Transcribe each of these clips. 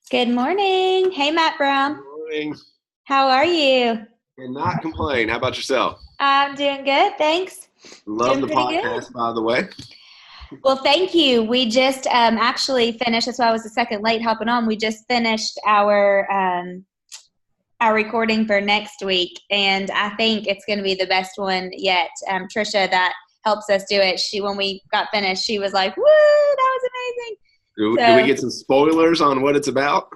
Good morning. Hey, Matt Brown. Good morning. How are you? Cannot complain. How about yourself? I'm doing good, thanks. Love the Doing pretty podcast, good. by the way. Well, thank you. We just actually finished. That's why I was a second late hopping on. We just finished our recording for next week, and I think it's going to be the best one yet. Trisha, that helps us do it. When we got finished, she was like, "Woo, that was amazing." Do we get some spoilers on what it's about?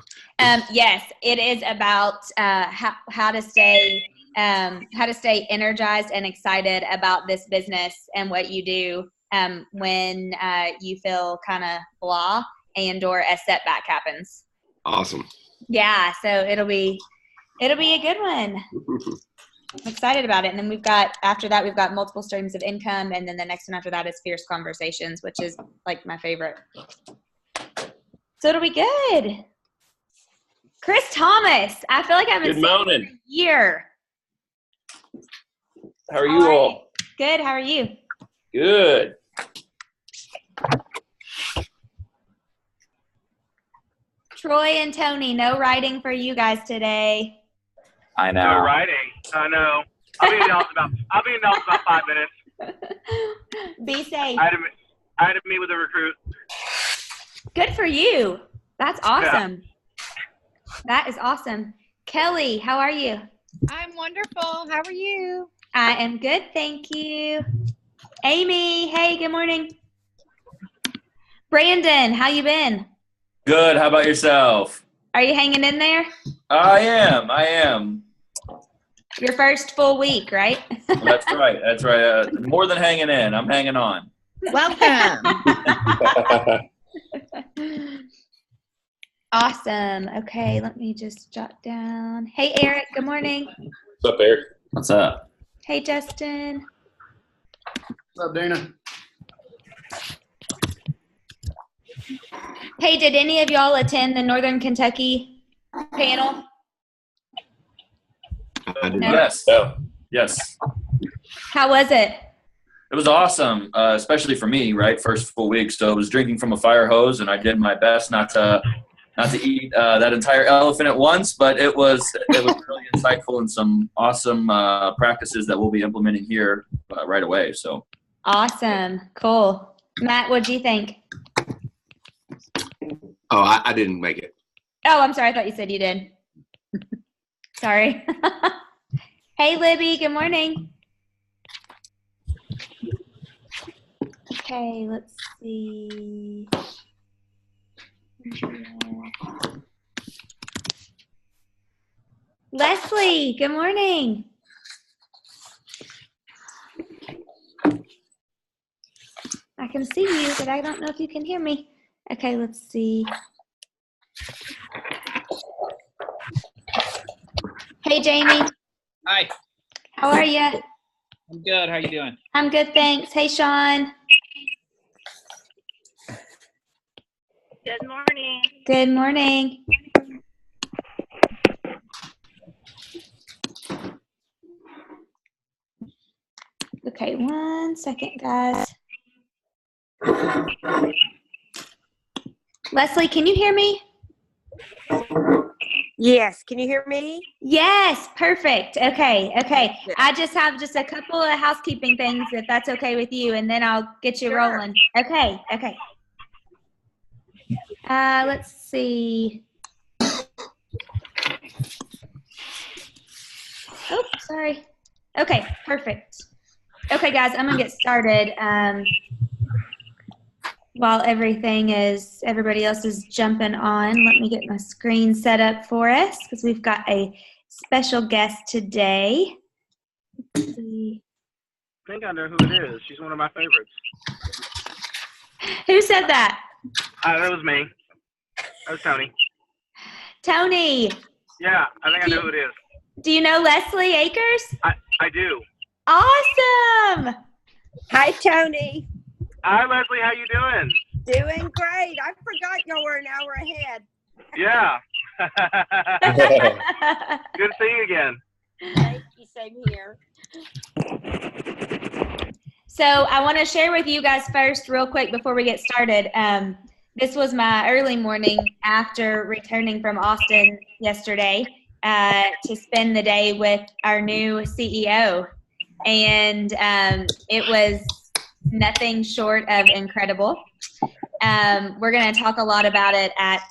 Yes, it is about how to stay energized and excited about this business and what you do when you feel kind of blah and/or a setback happens. Awesome. Yeah, so it'll be a good one. I'm excited about it. And then after that we've got multiple streams of income, and then the next one after that is fierce conversations, which is like my favorite. So it'll be good. Chris Thomas, I feel like I haven't seen you in a year. How are you all? Good. How are you? Good. Troy and Tony, no writing for you guys today. I know. No writing. I know. I'll be in the office about 5 minutes. Be safe. I had to meet with a recruit. Good for you. That's awesome. Yeah. That is awesome. Kelly, how are you? I'm wonderful. How are you? I am good, thank you. Amy, hey, good morning. Brandon, how you been? Good. How about yourself? Are you hanging in there? I am. Your first full week, right? That's right. More than hanging in. I'm hanging on. Welcome. Awesome. Okay, let me just jot down. Hey, Eric, good morning. What's up, Eric? What's up? Hey, Justin. What's up, Dana? Hey, did any of y'all attend the Northern Kentucky panel? I did No. Yes. Oh. Yes. How was it? It was awesome, especially for me, right? First full week. So I was drinking from a fire hose, and I did my best not to eat that entire elephant at once, but it was really insightful and some awesome practices that we'll be implementing here right away. So awesome. Cool. Matt, what'd you think? Oh, I didn't make it. Oh, I'm sorry. I thought you said you did. Sorry. Hey, Libby. Good morning. Okay, let's see. Leslie, good morning. I can see you, but I don't know if you can hear me. Okay, let's see. Hey, Jamie. Hi. How are you? I'm good. How you doing? I'm good, thanks. Hey, Sean. Good morning. Good morning. Okay, 1 second, guys. Leslie, can you hear me? Yes. Can you hear me? Yes, perfect. Okay. I just have a couple of housekeeping things, if that's okay with you, and then I'll get you rolling. Okay. Let's see. Oh, sorry. Okay, perfect. Okay, guys, I'm gonna get started. While everybody else is jumping on, let me get my screen set up for us because we've got a special guest today. Let's see. I think I know who it is. She's one of my favorites. Who said that? That was me. That was Tony. Tony. Yeah, I think I know who it is. Do you know Lesli Akers? I do. Awesome. Hi, Tony. Hi, Leslie. How you doing? Doing great. I forgot y'all were an hour ahead. Yeah. Good to see you again. Thank you. Same here. So I want to share with you guys first, real quick, before we get started. This was my early morning after returning from Austin yesterday to spend the day with our new CEO. And it was nothing short of incredible. We're going to talk a lot about it at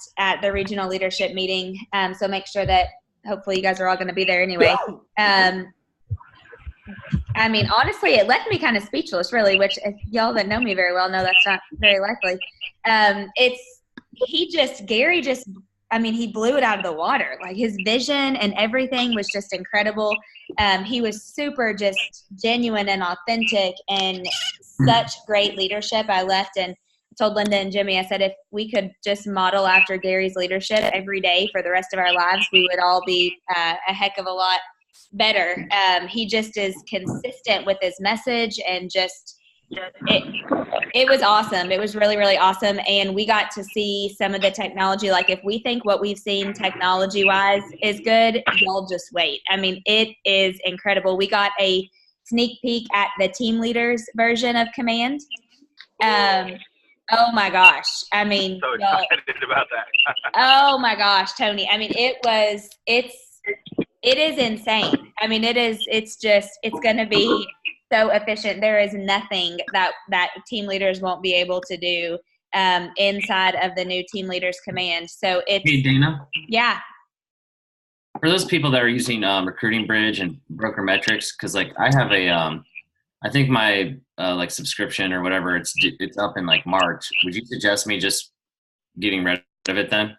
the regional leadership meeting. So make sure that hopefully you guys are all going to be there anyway. I mean, honestly, it left me kind of speechless, really, which if y'all that know me very well know that's not very likely. Gary he blew it out of the water. Like, his vision and everything was just incredible. He was super just genuine and authentic and such great leadership. I left and told Linda and Jimmy, I said, if we could just model after Gary's leadership every day for the rest of our lives, we would all be a heck of a lot better. He just is consistent with his message, and it was awesome. It was really, really awesome. And we got to see some of the technology. Like, if we think what we've seen technology wise is good, y'all just wait. I mean, it is incredible. We got a sneak peek at the team leaders version of Command. Oh my gosh. I mean, So excited about that. oh my gosh, Tony. I mean, it is insane. I mean, it's going to be so efficient. There is nothing that team leaders won't be able to do inside of the new Team Leaders Command. So it's. Hey, Dana. Yeah. For those people that are using Recruiting Bridge and Broker Metrics, because like I have I think my subscription or whatever, it's up in like March. Would you suggest me just getting rid of it then?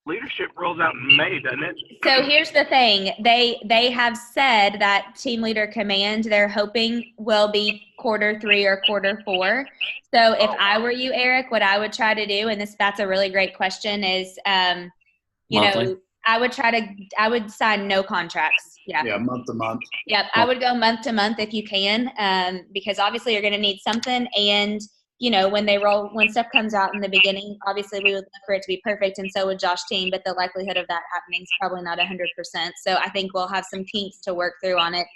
Leadership rolls out in May, doesn't it? So here's the thing. They have said that Team Leader Command, they're hoping will be Q3 or Q4. So if I were you, Eric, what I would try to do, and that's a really great question, is Monthly? I would sign no contracts. Yeah. Yeah, month to month. Yep. I would go month to month if you can, because obviously you're going to need something. And, when stuff comes out in the beginning, obviously we would look for it to be perfect, and so would Josh team, but the likelihood of that happening is probably not 100%. So I think we'll have some kinks to work through on it.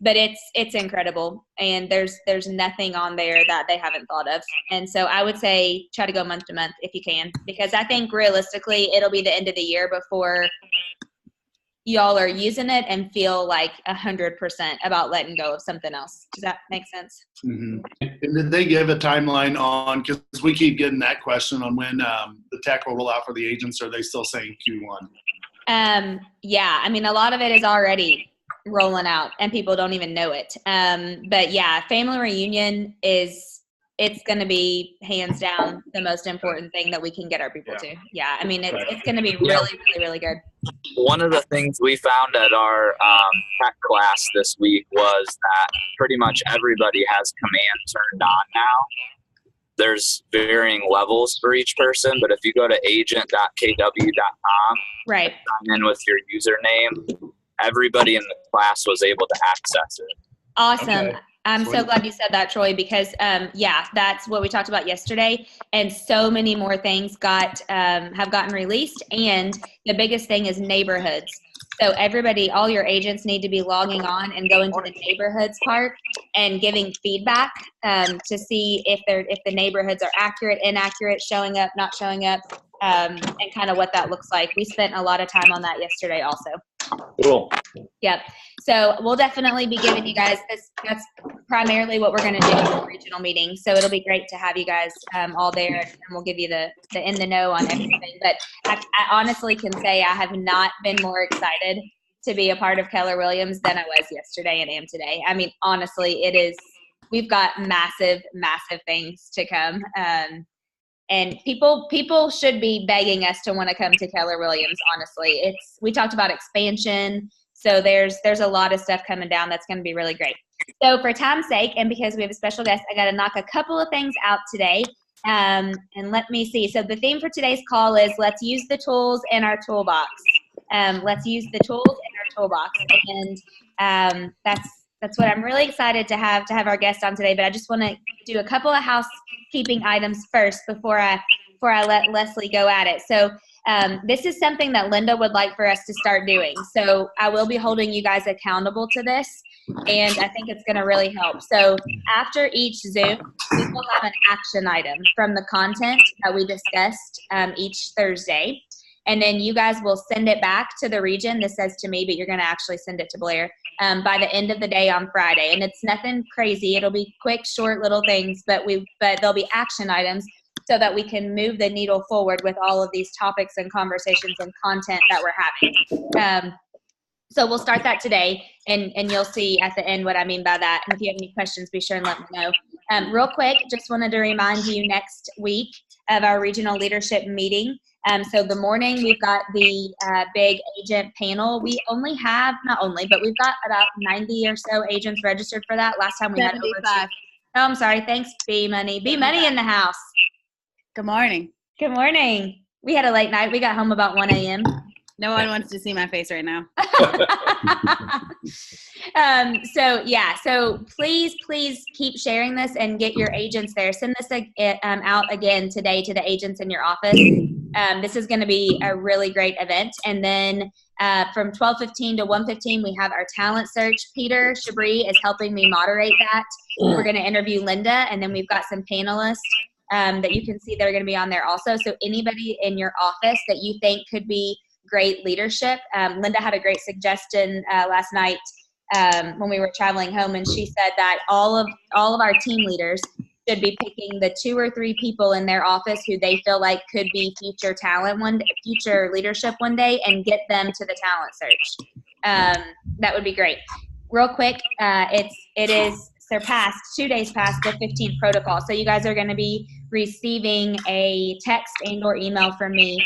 But it's incredible, and there's nothing on there that they haven't thought of. And so I would say try to go month to month if you can, because I think realistically it'll be the end of the year before y'all are using it and feel like 100% about letting go of something else. Does that make sense? Mm-hmm. And did they give a timeline on, because we keep getting that question on when the tech will roll out for the agents? Or are they still saying Q1? Yeah, I mean, a lot of it is already rolling out and people don't even know it. But yeah, family reunion it's going to be hands down the most important thing that we can get our people to. Yeah, I mean, it's going to be really, really, really good. One of the things we found at our tech class this week was that pretty much everybody has Command turned on now. There's varying levels for each person, but if you go to agent.kw.com, right, sign in with your username, everybody in the class was able to access it. Awesome. Okay. I'm so glad you said that, Troy, because that's what we talked about yesterday, and so many more things have gotten released, and the biggest thing is neighborhoods. So everybody, all your agents need to be logging on and going to the neighborhoods part and giving feedback to see if the neighborhoods are accurate, inaccurate, showing up, not showing up, and kind of what that looks like. We spent a lot of time on that yesterday also. Cool. Yep. So we'll definitely be giving you guys this. That's primarily what we're going to do in the regional meeting. So it'll be great to have you guys all there, and we'll give you the in the know on everything. But I honestly can say I have not been more excited to be a part of Keller Williams than I was yesterday and am today. I mean, honestly, it is. We've got massive, massive things to come. And people should be begging us to want to come to Keller Williams. Honestly, we talked about expansion, so there's a lot of stuff coming down that's going to be really great. So for time's sake, and because we have a special guest, I got to knock a couple of things out today. And let me see. So the theme for today's call is let's use the tools in our toolbox. Let's use the tools in our toolbox, and that's what I'm really excited to have our guest on today. But I just want to do a couple of housekeeping items first before I let Lesli go at it. So This is something that Linda would like for us to start doing. So I will be holding you guys accountable to this, and I think it's going to really help. So after each Zoom, we will have an action item from the content that we discussed each Thursday. And then you guys will send it back to the region. This says to me, but you're going to actually send it to Blair by the end of the day on Friday. And it's nothing crazy. It'll be quick, short little things, but there'll be action items so that we can move the needle forward with all of these topics and conversations and content that we're having. So we'll start that today, and you'll see at the end what I mean by that. And if you have any questions, be sure and let me know. Real quick, just wanted to remind you next week of our regional leadership meeting. So the morning we've got the big agent panel. We only have, not only, but we've got about 90 or so agents registered for that. Last time we had over 2. Oh, I'm sorry. Thanks, B Money. B Money in the house. Good morning. Good morning. We had a late night. We got home about 1 a.m. No one wants to see my face right now. So please keep sharing this and get your agents there. Send this out again today to the agents in your office. This is going to be a really great event. And then from 12:15 to 1:15, we have our talent search. Peter Chabris is helping me moderate that. We're going to interview Linda, and then we've got some panelists that you can see that are going to be on there also. So anybody in your office that you think could be great leadership. Linda had a great suggestion last night when we were traveling home, and she said that all of our team leaders should be picking the 2 or 3 people in their office who they feel like could be future future leadership one day, and get them to the talent search. That would be great. Real quick, it is surpassed 2 days past the 15th protocol. So you guys are going to be receiving a text and or email from me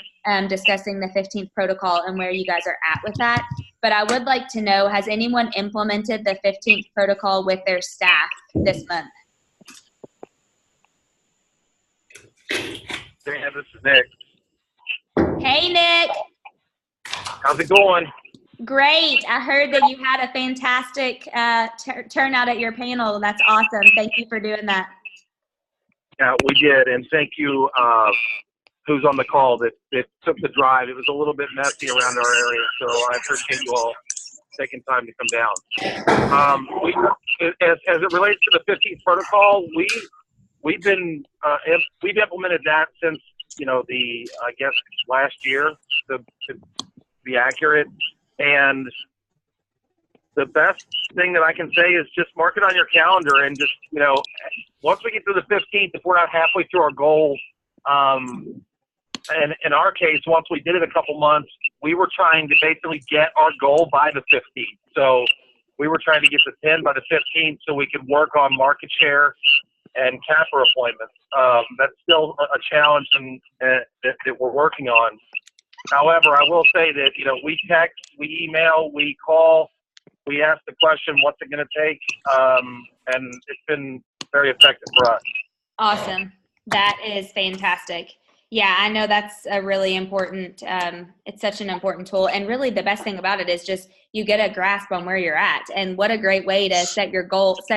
discussing the 15th protocol and where you guys are at with that. But I would like to know, has anyone implemented the 15th protocol with their staff this month? Dan, this is Nick. Hey, Nick. How's it going? Great. I heard that you had a fantastic turnout at your panel. That's awesome. Thank you for doing that. Yeah, we did. And thank you, who's on the call that took the drive. It was a little bit messy around our area, so I appreciate you all taking time to come down. As it relates to the 15th protocol, we've implemented that since, I guess last year, to be accurate. And the best thing that I can say is just mark it on your calendar, and just, once we get to the 15th, if we're not halfway through our goal, and in our case, once we did it a couple months, we were trying to basically get our goal by the 15th. So we were trying to get to 10 by the 15th so we could work on market share and capper appointments. That's still a challenge that we're working on. However, I will say that, we text, we email, we call, we ask the question, what's it going to take? And it's been very effective for us. Awesome. That is fantastic. Yeah, I know that's a really important, it's such an important tool. And really the best thing about it is just you get a grasp on where you're at. And what a great way to set your goal to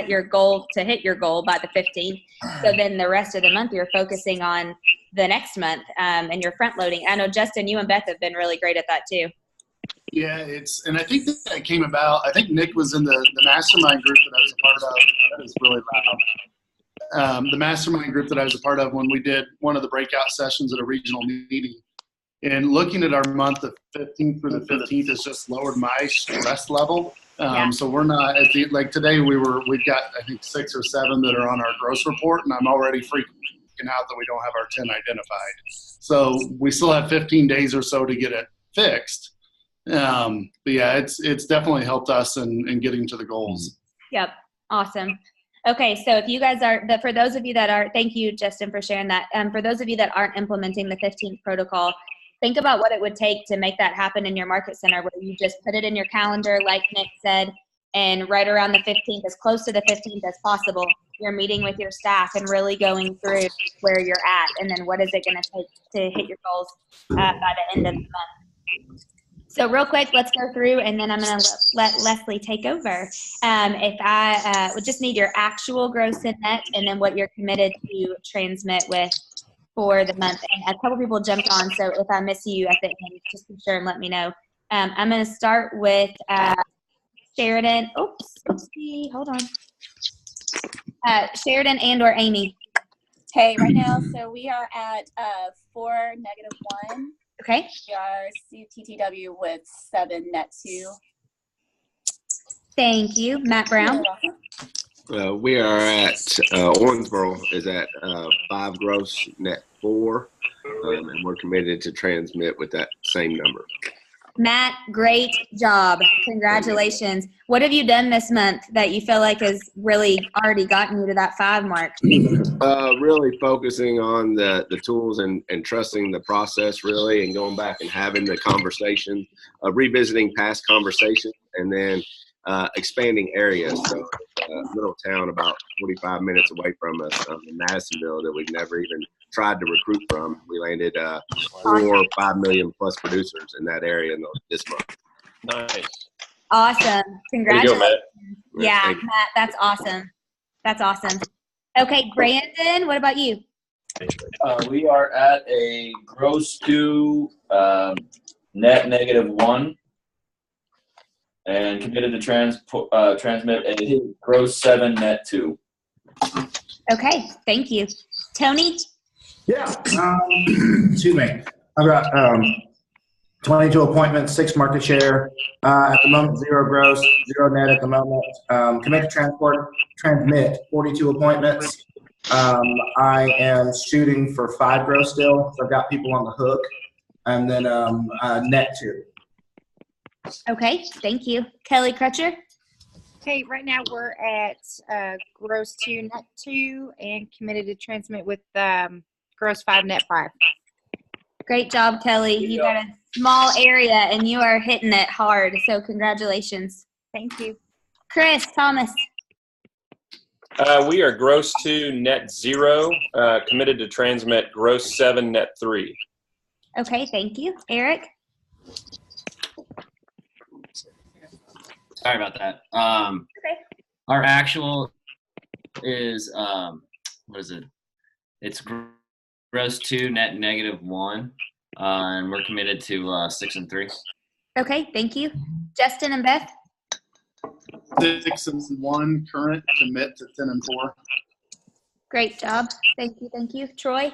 hit your goal by the 15th. So then the rest of the month you're focusing on the next month and you're front loading. I know, Justin, you and Beth have been really great at that too. Yeah, and I think that came about, I think Nick was in the mastermind group that I was a part of. That is really loud. The mastermind group that I was a part of when we did one of the breakout sessions at a regional meeting. And looking at our month of 15th through the 15th has just lowered my stress level. So we're not at like today we've got I think 6 or 7 that are on our gross report, and I'm already freaking out that we don't have our 10 identified. So we still have 15 days or so to get it fixed. But yeah, it's definitely helped us in getting to the goals. Yep. Awesome. Okay. So if you guys for those of you that are, thank you, Justin, for sharing that. For those of you that aren't implementing the 15th protocol, think about what it would take to make that happen in your market center, where you just put it in your calendar, like Nick said, and right around the 15th, as close to the 15th as possible, you're meeting with your staff and really going through where you're at, and then what is it going to take to hit your goals by the end of the month. So real quick, let's go through, and then I'm going to let Leslie take over. If I would just need your actual gross and net, and then what you're committed to transmit with for the month. And a couple people jumped on, so if I miss you at the end, just be sure and let me know. I'm going to start with Sheridan. Oops, oopsie, hold on. Sheridan and or Amy. Hey, right now, so we are at 4, -1. Okay. We are CTTW with 7, net 2. Thank you. Matt Brown. We are at Owensboro is at 5 gross, net 4, and we're committed to transmit with that same number. Matt, great job. Congratulations. What have you done this month that you feel like has really already gotten you to that 5 mark? Really focusing on the tools and trusting the process, really, and going back and having the conversation, revisiting past conversations, and then expanding areas. So a little town about 45 minutes away from us in Madisonville that we've never even tried to recruit from. We landed 4 or 5 million plus producers in that area this month. Nice. Awesome. Congratulations. Matt. Yeah, Matt, that's awesome. That's awesome. Okay, Brandon, what about you? We are at a gross 2, net -1, and committed to transmit a gross 7, net 2. Okay, thank you. Tony? Yeah. Excuse me. I've got 22 appointments, 6 market share. At the moment, 0 gross, 0 net at the moment. Commit to transmit 42 appointments. I am shooting for 5 gross still, so I've got people on the hook. And then net 2. Okay, thank you. Kelly Crutcher? Okay, right now we're at gross 2, net 2, and committed to transmit with gross 5, net 5. Great job, Kelly. You got a small area and you are hitting it hard, so congratulations. Thank you. Chris Thomas? We are gross 2, net 0, committed to transmit gross 7, net 3. Okay, thank you. Eric? Sorry about that. Okay. Our actual is what is it? It's gross 2, net -1, and we're committed to 6 and 3. Okay, thank you. Justin and Beth? 6 and 1 current, commit to 10 and 4. Great job. Thank you, thank you. Troy?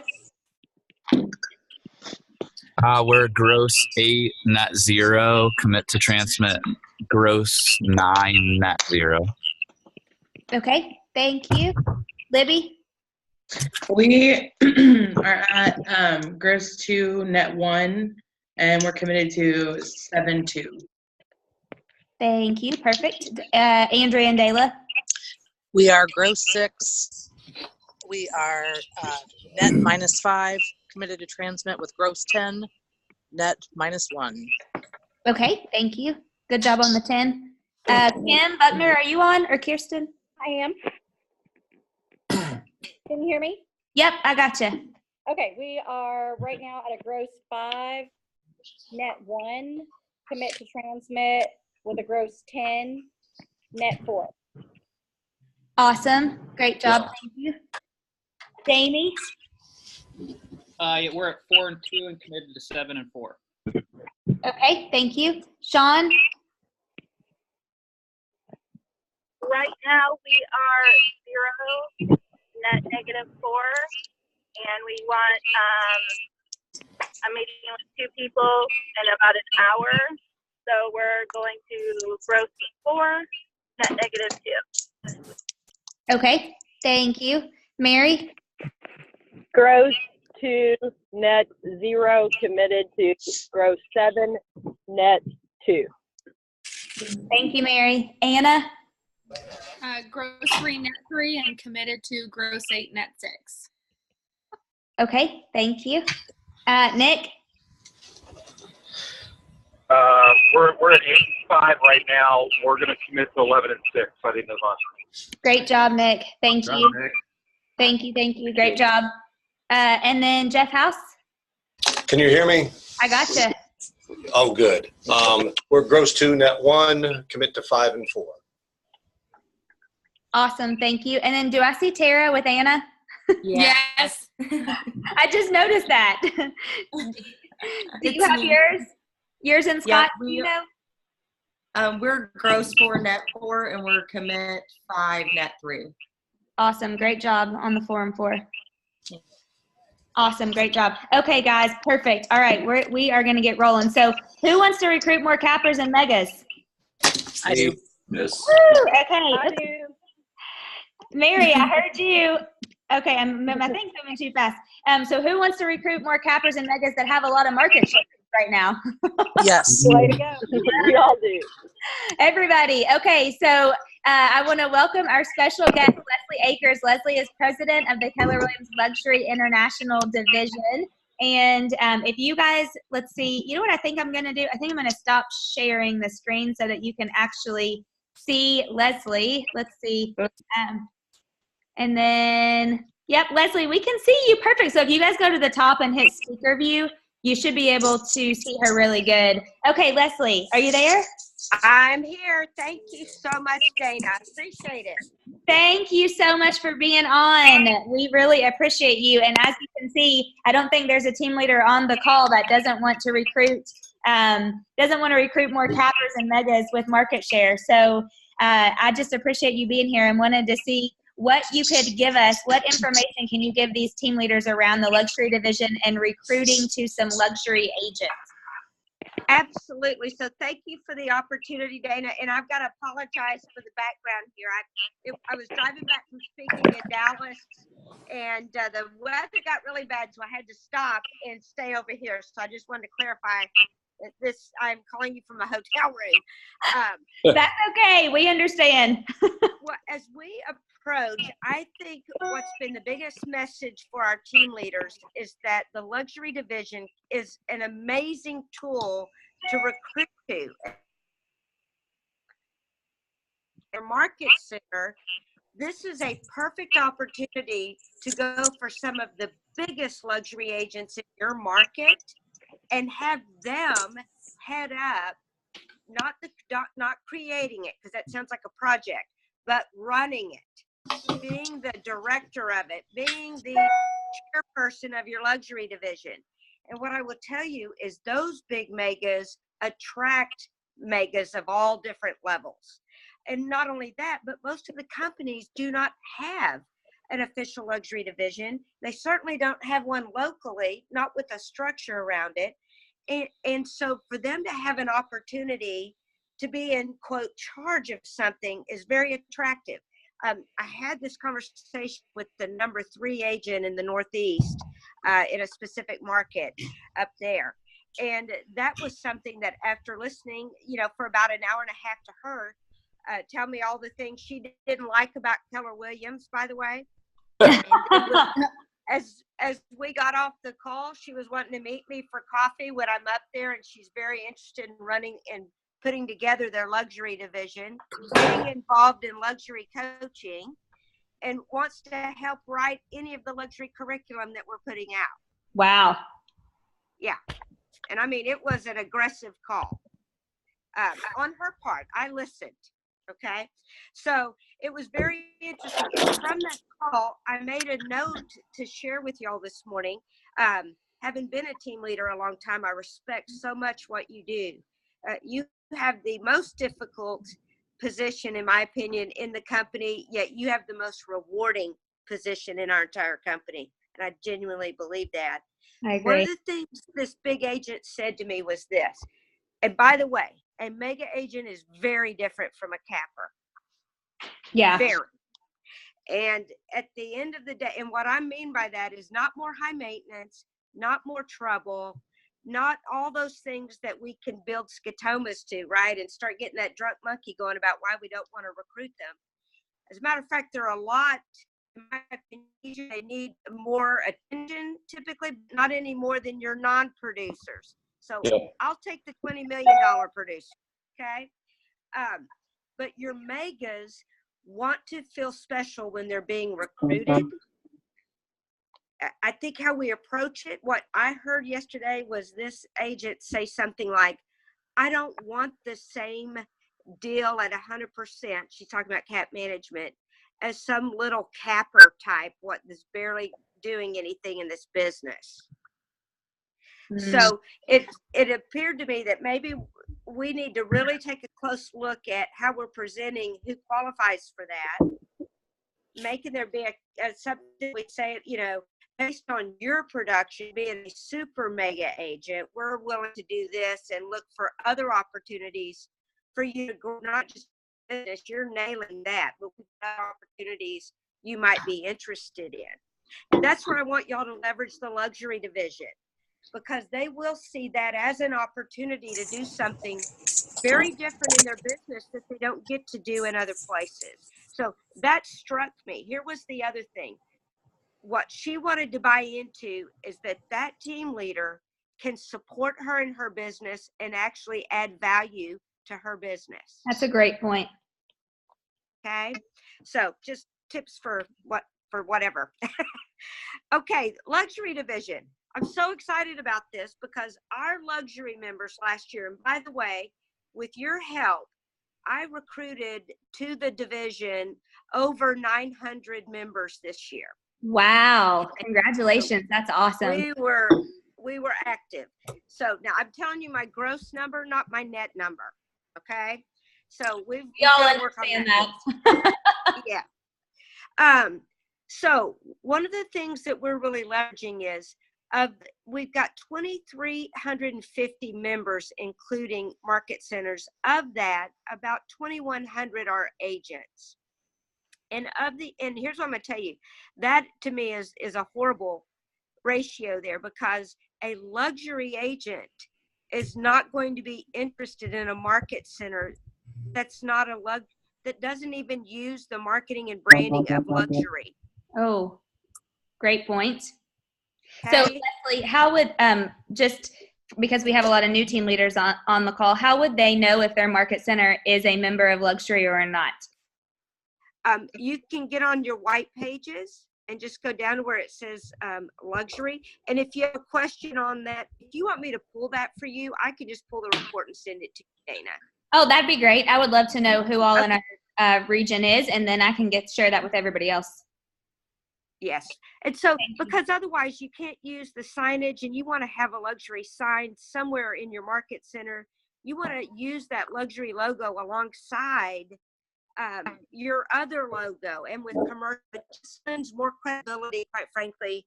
We're gross 8, net 0, commit to transmit gross 9, net 0. Okay, thank you. Libby? We are at gross 2, net 1, and we're committed to 7, 2. Thank you. Perfect. Andrea and Dayla? We are gross 6. We are net -5, committed to transmit with gross 10, net -1. Okay, thank you. Good job on the 10. Kim Buckner, are you on, or Kirsten? I am. Can you hear me? Yep, I gotcha. Okay, we are right now at a gross 5, net 1, commit to transmit with a gross 10, net 4. Awesome. Great job. Thank you. Jamie? Yeah, we're at 4 and 2 and committed to 7 and 4. Okay, thank you. Sean? Right now we are 0, net -4, and we want a meeting with 2 people in about an hour. So we're going to gross 4, net -2. Okay, thank you. Mary? Gross 2, net 0, committed to gross 7, net 2. Thank you, Mary. Anna? Gross 3, net 3, and committed to gross 8, net 6. Okay, thank you. Nick? We're at 85 right now. We're going to commit to 11 and 6 by the end of the month. Great job, Nick. Thank Good job, you. Nick. Thank you, thank you. Great job. And then Jeff House? Can you hear me? I gotcha. Oh, good. We're gross 2, net 1, commit to 5 and 4. Awesome, thank you. And then do I see Tara with Anna? Yes. I just noticed that. Do you It's have me. yours? Yours and Yeah, Scott, do you know? We're gross 4, net 4, and we're commit 5, net 3. Awesome. Great job on the 4 and 4. Awesome. Great job. Okay, guys. Perfect. All right. We are going to get rolling. So who wants to recruit more cappers and megas? I do. Yes. Woo! Okay. I do. Mary, I heard you. Okay, my thing's moving too fast. So who wants to recruit more cappers and megas that have a lot of market share right now? Yes. Way to go. We all do. Everybody. Okay, so I want to welcome our special guest, Lesli Akers. Lesli is president of the Keller Williams Luxury International Division. And if you guys, let's see, you know what I think I'm going to do? I think I'm going to stop sharing the screen so that you can actually see Lesli. Let's see. And then, yep, Lesli, we can see you perfect. So if you guys go to the top and hit speaker view, you should be able to see her really good. Okay, Lesli, are you there? I'm here. Thank you so much, Dana. I appreciate it. Thank you so much for being on. We really appreciate you. And as you can see, I don't think there's a team leader on the call that doesn't want to recruit more cappers and megas with market share. So I just appreciate you being here and wanted to see what you could give us. What information can you give these team leaders around the luxury division and recruiting to some luxury agents? Absolutely. So thank you for the opportunity, Dana. And I've got to apologize for the background here. I was driving back from speaking in Dallas, and the weather got really bad, so I had to stop and stay over here. So I just wanted to clarify that I'm calling you from a hotel room. That's okay. We understand. Well, as we approach, I think what's been the biggest message for our team leaders is that the luxury division is an amazing tool to recruit to. Their market center, this is a perfect opportunity to go for some of the biggest luxury agents in your market and have them head up, not creating it, because that sounds like a project, but running it, being the director of it, being the chairperson of your luxury division. And what I will tell you is those big megas attract megas of all different levels. And not only that, but most of the companies do not have an official luxury division. They certainly don't have one locally, not with a structure around it. And so for them to have an opportunity to be in, quote, charge of something is very attractive. I had this conversation with the number 3 agent in the Northeast in a specific market up there. And that was something that after listening, for about an hour and a half to her, tell me all the things she didn't like about Keller Williams, by the way. As we got off the call, she was wanting to meet me for coffee when I'm up there, and she's very interested in running and putting together their luxury division, getting involved in luxury coaching, and wants to help write any of the luxury curriculum that we're putting out. Wow. Yeah. And I mean, it was an aggressive call on her part. I listened. Okay. So it was very interesting. And from that call, I made a note to share with y'all this morning. Having been a team leader a long time, I respect so much what you do. You have the most difficult position, in my opinion, in the company, yet you have the most rewarding position in our entire company. And I genuinely believe that. I agree. One of the things this big agent said to me was this, and by the way, a mega agent is very different from a capper. Yeah. Very. And at the end of the day, and what I mean by that is not more high maintenance, not more trouble, not all those things that we can build scotomas to, right? And start getting that drunk monkey going about why we don't want to recruit them. As a matter of fact, there are a lot, in my opinion, they need more attention typically, not any more than your non-producers. So I'll take the $20 million producer, okay? But your megas want to feel special when they're being recruited. I think how we approach it, what I heard yesterday was this agent say something like, I don't want the same deal at 100%. She's talking about cap management as some little capper type, what is barely doing anything in this business. So it appeared to me that maybe we need to really take a close look at how we're presenting who qualifies for that, making there be a something we say, you know, based on your production, being a super mega agent, we're willing to do this and look for other opportunities for you to grow, not just business, you're nailing that, but we've got opportunities you might be interested in. And that's where I want y'all to leverage the luxury division, because they will see that as an opportunity to do something very different in their business that they don't get to do in other places. So that struck me. Here was the other thing. What she wanted to buy into is that that team leader can support her in her business and actually add value to her business. That's a great point. Okay. So just tips for whatever. Okay. Luxury division. I'm so excited about this because our luxury members last year, and by the way, with your help, I recruited to the division over 900 members this year. Wow. Congratulations. That's awesome. We were active. So now I'm telling you my gross number, not my net number. Okay. So we've got to work on that. Yeah. So one of the things that we're really leveraging is we've got 2,350 members, including market centers. Of that, about 2,100 are agents. And here's what I'm going to tell you. That to me is a horrible ratio there, because a luxury agent is not going to be interested in a market center that's not that doesn't even use the marketing and branding of luxury. Oh, great point. Okay. So Leslie, how would, just because we have a lot of new team leaders on the call, how would they know if their market center is a member of luxury or not? You can get on your white pages and just go down to where it says luxury. And if you have a question on that, if you want me to pull that for you, I can just pull the report and send it to you, Dana. Oh, that'd be great. I would love to know who all in our region is, and then I can share that with everybody else. Yes. And so, because otherwise you can't use the signage, and you want to have a luxury sign somewhere in your market center, you want to use that luxury logo alongside your other logo, and with commercial, it just lends more credibility, quite frankly,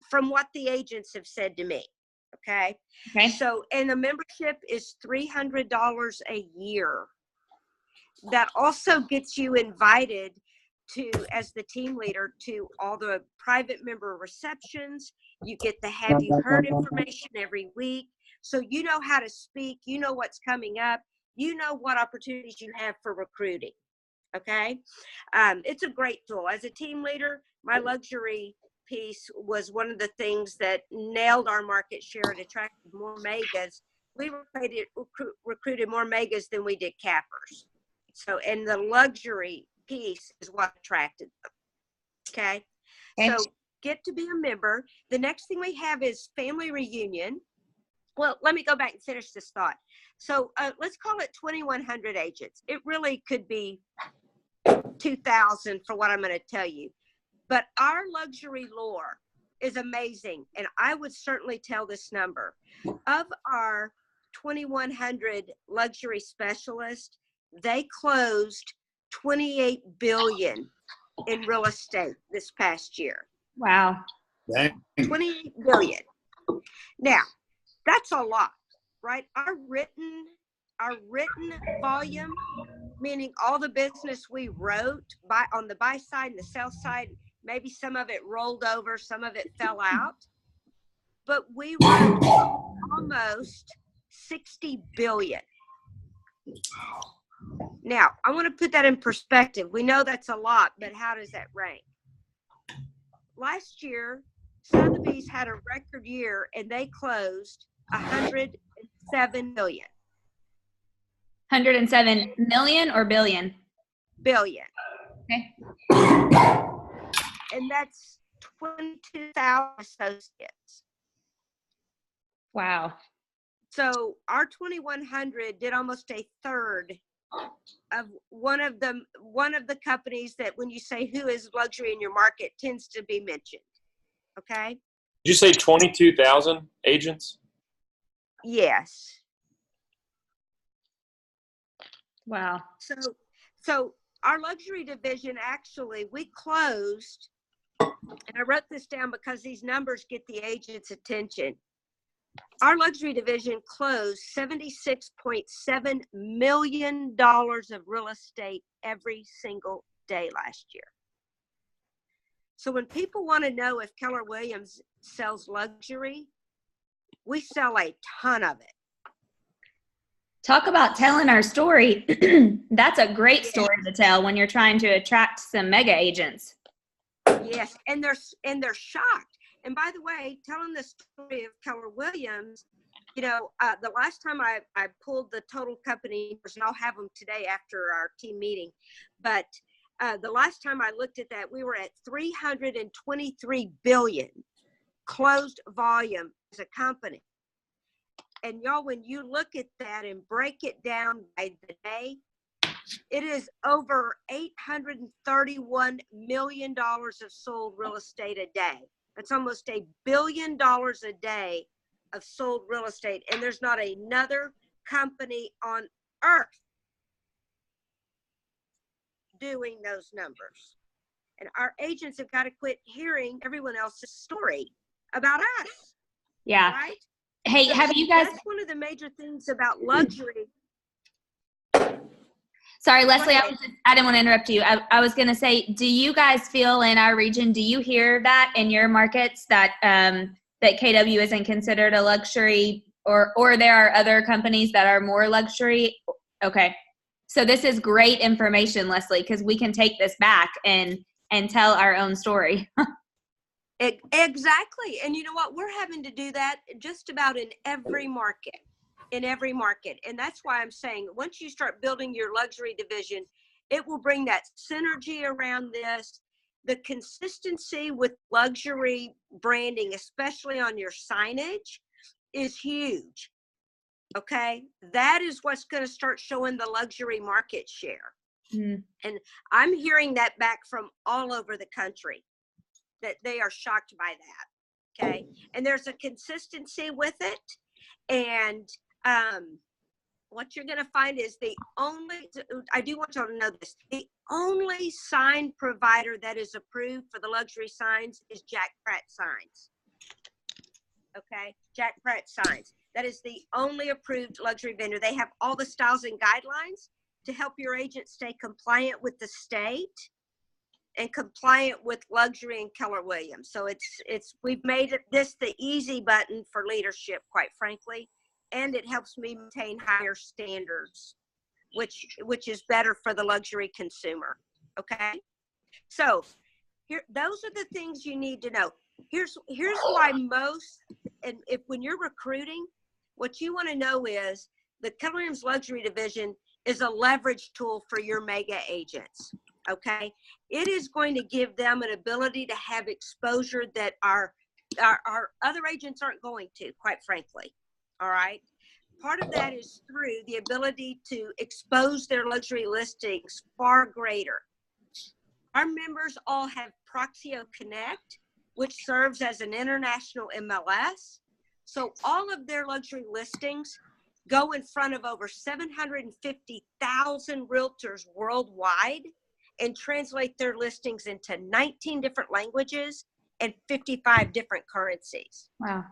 from what the agents have said to me. Okay. So, and the membership is $300 a year. That also gets you invited to, as the team leader, to all the private member receptions. You get the Have You Heard information every week. So you know how to speak, you know what's coming up, you know what opportunities you have for recruiting. Okay. It's a great tool. As a team leader, my luxury piece was one of the things that nailed our market share and attracted more megas. We recruited more megas than we did cappers. So, and the luxury piece is what attracted them. Okay. So get to be a member. The next thing we have is family reunion. Well, let me go back and finish this thought. So let's call it 2,100 agents. It really could be 2,000 for what I'm going to tell you. But our luxury lore is amazing. And I would certainly tell this number. Of our 2,100 luxury specialists, they closed $28 billion in real estate this past year. Wow. Dang. $28 billion. Now, that's a lot, right? Our written volume, meaning all the business we wrote on the buy side and the sell side, maybe some of it rolled over, some of it fell out, but we wrote almost 60 billion. Now, I want to put that in perspective. We know that's a lot, but how does that rank? Last year, Sotheby's had a record year, and they closed 107 million. 107 million or billion? Billion. Okay. And that's 22,000 associates. Wow. So our 2,100 did almost a third of one of the companies that when you say who is luxury in your market tends to be mentioned. Okay. Did you say 22,000 agents? Yes. Wow. So our luxury division, actually, we closed, and I wrote this down because these numbers get the agent's attention. Our luxury division closed $76.7 million of real estate every single day last year. So when people want to know if Keller Williams sells luxury, we sell a ton of it. Talk about telling our story. That's a great story to tell when you're trying to attract some mega agents. Yes, and they're shocked. And by the way, telling the story of Keller Williams, you know, the last time I pulled the total company numbers, and I'll have them today after our team meeting, but the last time I looked at that, we were at 323 billion closed volume as a company. And y'all, when you look at that and break it down by the day, it is over $831 million of sold real estate a day. That's almost $1 billion a day of sold real estate. And there's not another company on earth doing those numbers. And our agents have got to quit hearing everyone else's story about us. Yeah. Right? Hey, So have you guys? That's one of the major things about luxury. Sorry, Leslie, I didn't want to interrupt you. I was going to say, do you guys feel in our region, do you hear that in your markets that that KW isn't considered a luxury, or there are other companies that are more luxury? Okay. So this is great information, Leslie, because we can take this back and tell our own story. Exactly. And you know what? We're having to do that just about in every market. And that's why I'm saying once you start building your luxury division, it will bring that synergy around this. The consistency with luxury branding, especially on your signage, is huge. Okay. That is what's going to start showing the luxury market share. Mm. And I'm hearing that back from all over the country, that they are shocked by that. Okay. And there's a consistency with it. And what you're going to find is I do want y'all to know this, the only sign provider that is approved for the luxury signs is Jack Pratt Signs. Okay. Jack Pratt Signs. That is the only approved luxury vendor. They have all the styles and guidelines to help your agent stay compliant with the state and compliant with luxury and Keller Williams. So we've made this the easy button for leadership, quite frankly, and it helps me maintain higher standards, which is better for the luxury consumer. Okay, so those are the things you need to know. Here's why when you're recruiting, what you want to know is the Keller Williams luxury division is a leverage tool for your mega agents. Okay, it is going to give them an ability to have exposure that our other agents aren't going to, quite frankly. All right. Part of that is through the ability to expose their luxury listings far greater. Our members all have Proxio Connect, which serves as an international MLS. So all of their luxury listings go in front of over 750,000 realtors worldwide and translate their listings into 19 different languages and 55 different currencies. Wow.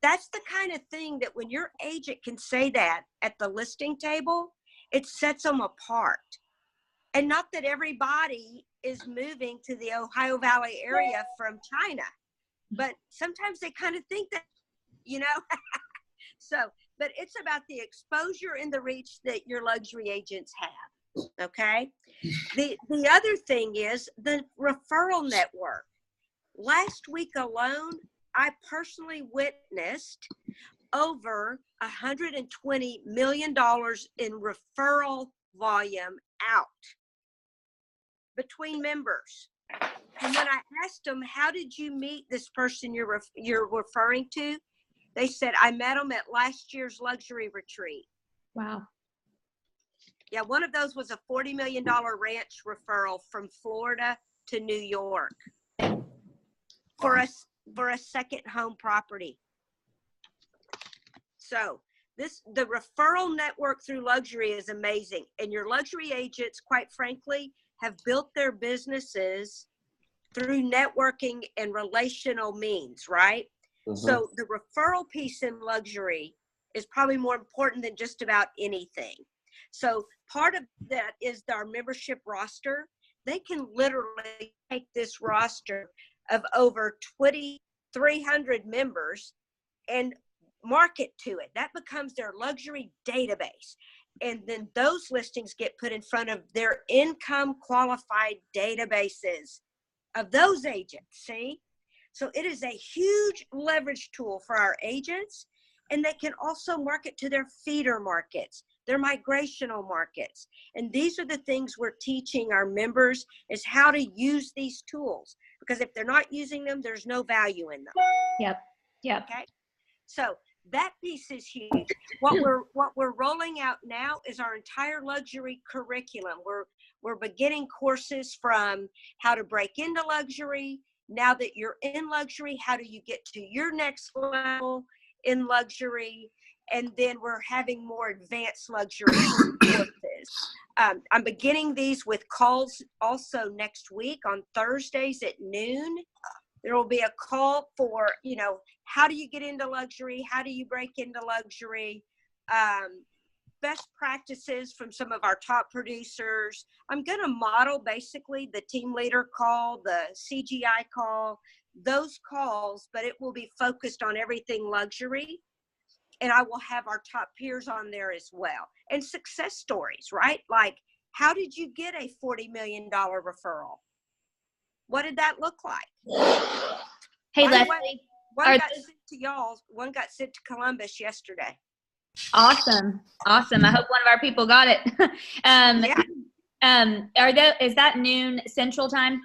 That's the kind of thing that when your agent can say that at the listing table, it sets them apart. And not that everybody is moving to the Ohio Valley area from China, but sometimes they kind of think that, you know. So, but it's about the exposure and the reach that your luxury agents have. Okay. The other thing is the referral network. Last week alone, I personally witnessed over $120 million in referral volume out between members. And when I asked them, how did you meet this person you're referring to? They said, I met them at last year's luxury retreat. Wow. Yeah, one of those was a $40 million ranch referral from Florida to New York for a second home property. So the referral network through luxury is amazing. And your luxury agents, quite frankly, have built their businesses through networking and relational means, right? Mm-hmm. So the referral piece in luxury is probably more important than just about anything. So part of that is our membership roster. They can literally take this roster of over 2,300 members and market to it. That becomes their luxury database. And then those listings get put in front of their income qualified databases of those agents, see? So it is a huge leverage tool for our agents, and they can also market to their feeder markets, their migrational markets. And these are the things we're teaching our members is how to use these tools, because if they're not using them, there's no value in them. Yep. Okay. So that piece is huge. What we're rolling out now is our entire luxury curriculum. We're beginning courses from how to break into luxury. Now that you're in luxury, how do you get to your next level in luxury? And then we're having more advanced luxury courses. I'm beginning these with calls also next week on Thursdays at noon. There will be a call for, how do you get into luxury? How do you break into luxury? Best practices from some of our top producers. I'm going to model basically the team leader call, the CGI call, those calls, but it will be focused on everything luxury. And I will have our top peers on there as well. And success stories, right? Like, how did you get a $40 million referral? What did that look like? Hey, Lesli. One got sent to y'all. One got sent to Columbus yesterday. Awesome. I hope one of our people got it. Is that noon Central time?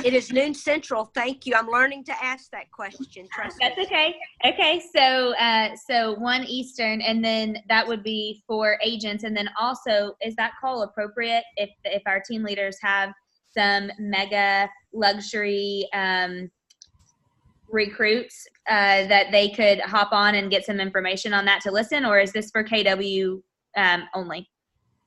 It is noon Central. Thank you. I'm learning to ask that question. Trust me. That's okay. Okay, so 1 Eastern, and then that would be for agents. And then also, is that call appropriate if our team leaders have some mega luxury recruits that they could hop on and get some information on that to listen, or is this for KW only?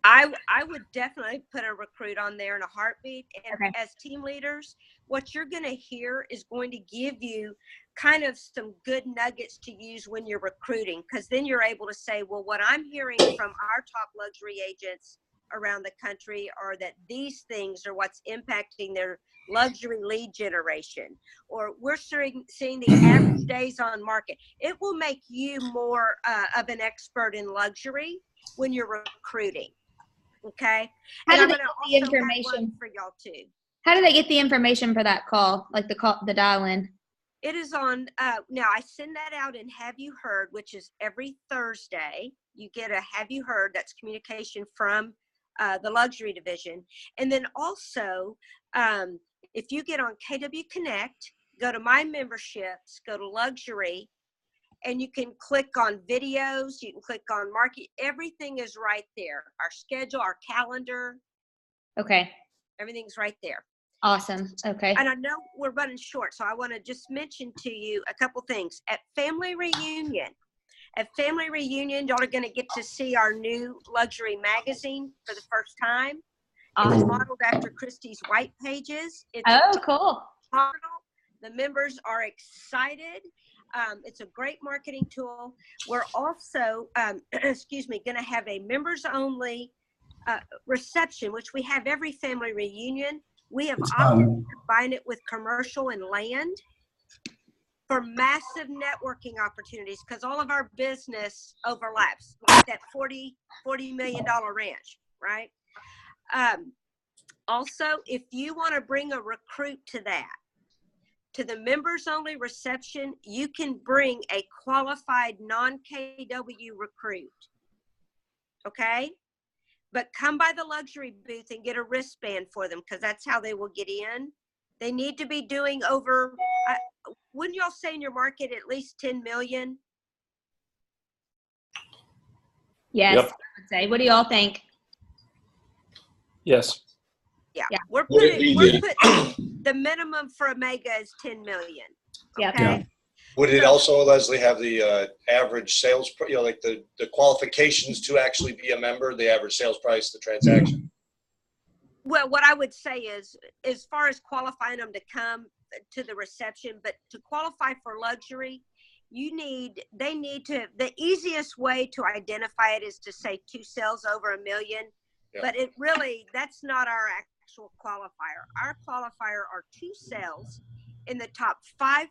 I would definitely put a recruit on there in a heartbeat. And okay. As team leaders, what you're going to hear is going to give you kind of some good nuggets to use when you're recruiting, because then you're able to say, well, what I'm hearing from our top luxury agents around the country are that these things are what's impacting their luxury lead generation, or we're seeing the average days on market. It will make you more of an expert in luxury when you're recruiting. Okay. How do and they get the information for y'all too? How do they get the information for that call, like the dial in? It is on. Now I send that out in Have You Heard, which is every Thursday. You get a Have You Heard. That's communication from the luxury division. And then also, if you get on KW Connect, go to my memberships, go to luxury, and you can click on videos, you can click on market. Everything is right there. Our schedule, our calendar. Okay. Everything's right there. Awesome. Okay. And I know we're running short, so I want to just mention to you a couple things. At Family Reunion, y'all are going to get to see our new luxury magazine for the first time. It's modeled after Christie's white pages. It's cool. The members are excited. It's a great marketing tool. We're also, going to have a members only reception, which we have every family reunion. We have opted to combine it with commercial and land for massive networking opportunities, because all of our business overlaps, like that $40 million ranch, right? Also, if you want to bring a recruit to the members only reception, you can bring a qualified non-KW recruit. Okay? But come by the luxury booth and get a wristband for them, because that's how they will get in. They need to be doing over, wouldn't y'all say in your market at least 10 million? Yes, Yep. I would say. What do y'all think? Yes. Yeah, Yeah. we're Would it putting be the minimum for Omega is 10 million. Yep. Okay. Yeah. Would it also, Leslie, have the average sales, like the qualifications to actually be a member, the average sales price, the transaction? Well, what I would say is, as far as qualifying them to come to the reception, but to qualify for luxury, the easiest way to identify it is to say 2 sales over $1 million. Yeah. But that's not our actual qualifier. Our qualifier are 2 sales in the top 5%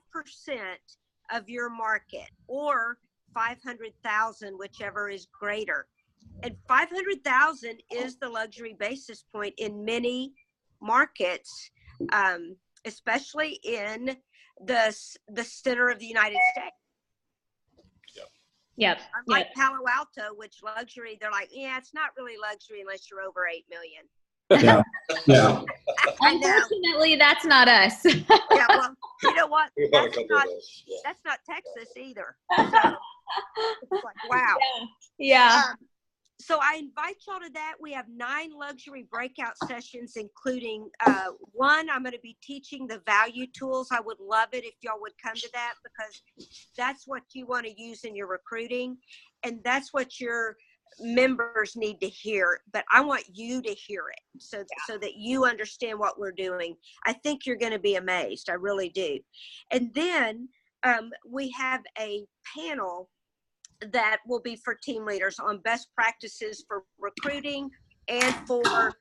of your market, or 500,000, whichever is greater. And 500,000 is the luxury basis point in many markets, especially in the center of the United States. Yep. Unlike Palo Alto, which luxury, they're like, yeah, it's not really luxury unless you're over 8 million. Yeah. Yeah. Unfortunately, that's not us. Yeah, well, you know what? We bought a couple of those. Yeah. That's not Texas either. So it's like, wow. Yeah. So I invite y'all to that. We have 9 luxury breakout sessions, including one, I'm going to be teaching the value tools. I would love it if y'all would come to that, because that's what you want to use in your recruiting. And that's what your members need to hear. But I want you to hear it so that you understand what we're doing. I think you're going to be amazed. I really do. And then we have a panel that will be for team leaders on best practices for recruiting and for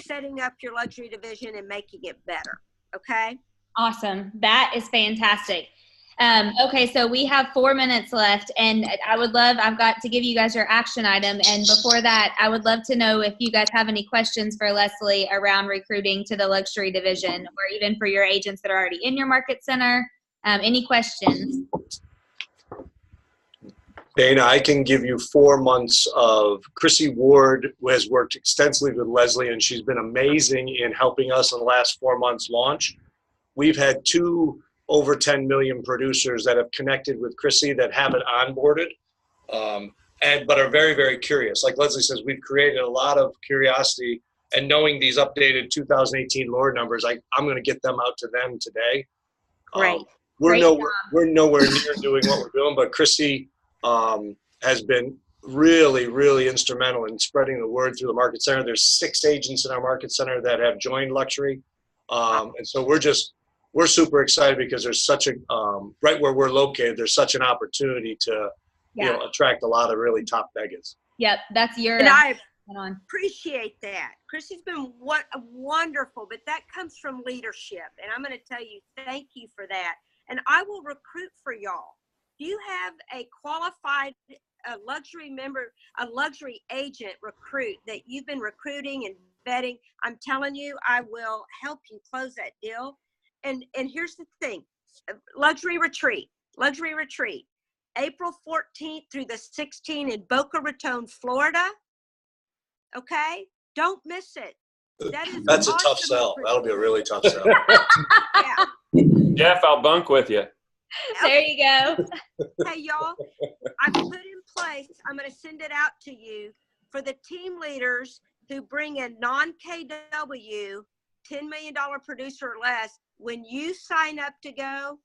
setting up your luxury division and making it better. Okay. Awesome. That is fantastic. Okay, so we have 4 minutes left, and I've got to give you guys your action item. And before that, I would love to know if you guys have any questions for Leslie around recruiting to the luxury division, or even for your agents that are already in your market center. Any questions? Dana, I can give you 4 months of Chrissy Ward, who has worked extensively with Leslie, and she's been amazing in helping us in the last 4 months launch. We've had 2 over 10 million producers that have connected with Chrissy that haven't onboarded, but are very, very curious. Like Leslie says, we've created a lot of curiosity, and knowing these updated 2018 Lord numbers, I'm going to get them out to them today. Great. We're nowhere near doing what we're doing, but Chrissy has been really, really instrumental in spreading the word through the market center. There's 6 agents in our market center that have joined luxury. And so we're super excited because there's such a, right where we're located, there's such an opportunity to, attract a lot of really top beggars. Yep. That's your, and I appreciate that. Chrissy's been wonderful, but that comes from leadership. And I'm going to tell you, thank you for that. And I will recruit for y'all. If you have a qualified luxury member, a luxury agent recruit that you've been recruiting and vetting, I'm telling you, I will help you close that deal. And here's the thing, luxury retreat, April 14th through the 16th in Boca Raton, Florida. Okay, don't miss it. That's a tough sell. That'll be a really tough sell. Yeah. Jeff, I'll bunk with you. There you go. Hey, y'all, I put in place, I'm going to send it out to you for the team leaders who bring in non-KW, $10 million producer or less. When you sign up to go,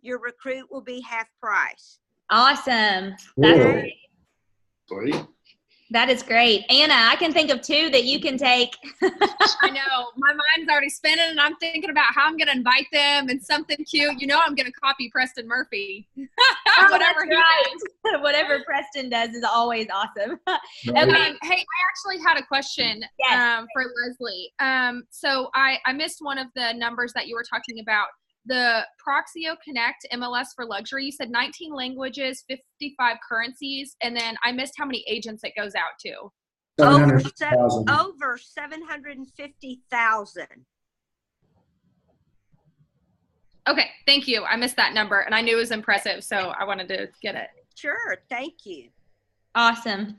your recruit will be half price. Awesome. That's great. Sweet. That is great. Anna, I can think of 2 that you can take. I know. My mind's already spinning, and I'm thinking about how I'm going to invite them and something cute. You know I'm going to copy Preston Murphy. Whatever he does. Whatever Preston does is always awesome. Hey, I actually had a question for Leslie. So I missed one of the numbers that you were talking about. The Proxio Connect MLS for luxury, you said 19 languages, 55 currencies, and then I missed how many agents it goes out to. Over 750,000. Okay, thank you. I missed that number, and I knew it was impressive, so I wanted to get it. Sure, thank you. Awesome.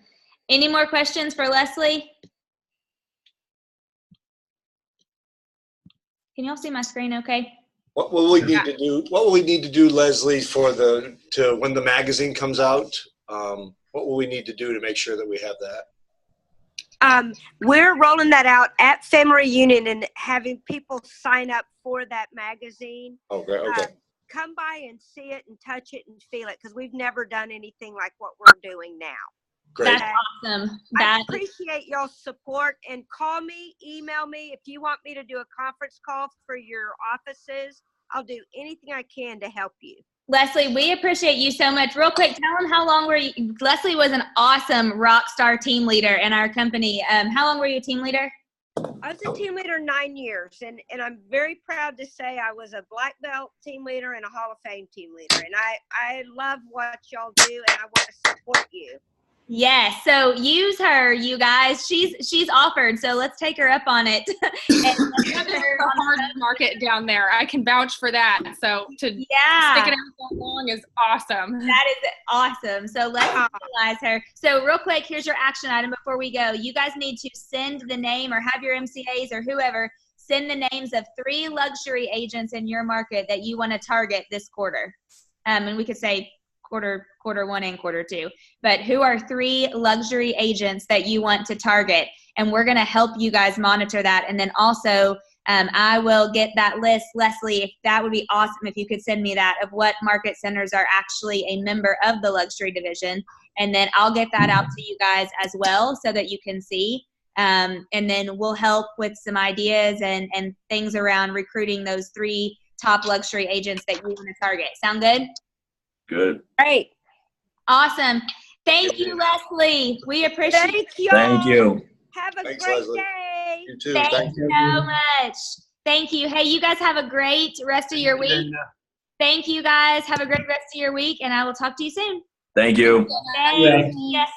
Any more questions for Leslie? Can y'all see my screen okay? What will we need to do? What will we need to do, Leslie, to when the magazine comes out? What will we need to do to make sure that we have that? We're rolling that out at Family Reunion and having people sign up for that magazine. Okay. Okay. Come by and see it and touch it and feel it, because we've never done anything like what we're doing now. Great. That's awesome. I appreciate y'all's support, and call me, email me if you want me to do a conference call for your offices. I'll do anything I can to help you. Leslie, we appreciate you so much. Real quick, tell them how long were you? Leslie was an awesome rock star team leader in our company. How long were you a team leader? I was a team leader 9 years, and I'm very proud to say I was a black belt team leader and a Hall of Fame team leader. And I love what y'all do, and I want to support you. Yes. So use her, you guys. She's offered. So let's take her up on it. That is a hard market down there. I can vouch for that. So to stick it out that long is awesome. That is awesome. So let's utilize her. So real quick, here's your action item before we go. You guys need to send the name, or have your MCAs or whoever send the names of 3 luxury agents in your market that you want to target this quarter. And we could say quarter 1 and quarter 2, but who are 3 luxury agents that you want to target? And we're going to help you guys monitor that. And then also I will get that list. Leslie, that would be awesome if you could send me that, of what market centers are actually a member of the luxury division. And then I'll get that out to you guys as well, so that you can see. And then we'll help with some ideas and things around recruiting those 3 top luxury agents that you want to target. Sound good? Good. Great. Awesome. Thank you, Leslie. We appreciate it. Thank you. Have a Thanks, great Leslie. day. You too. Thank you so much. Thank you. Hey, you guys have a great rest of your week. Thank you, guys. Have a great rest of your week, and I will talk to you soon. Thank you. Thanks. Yes.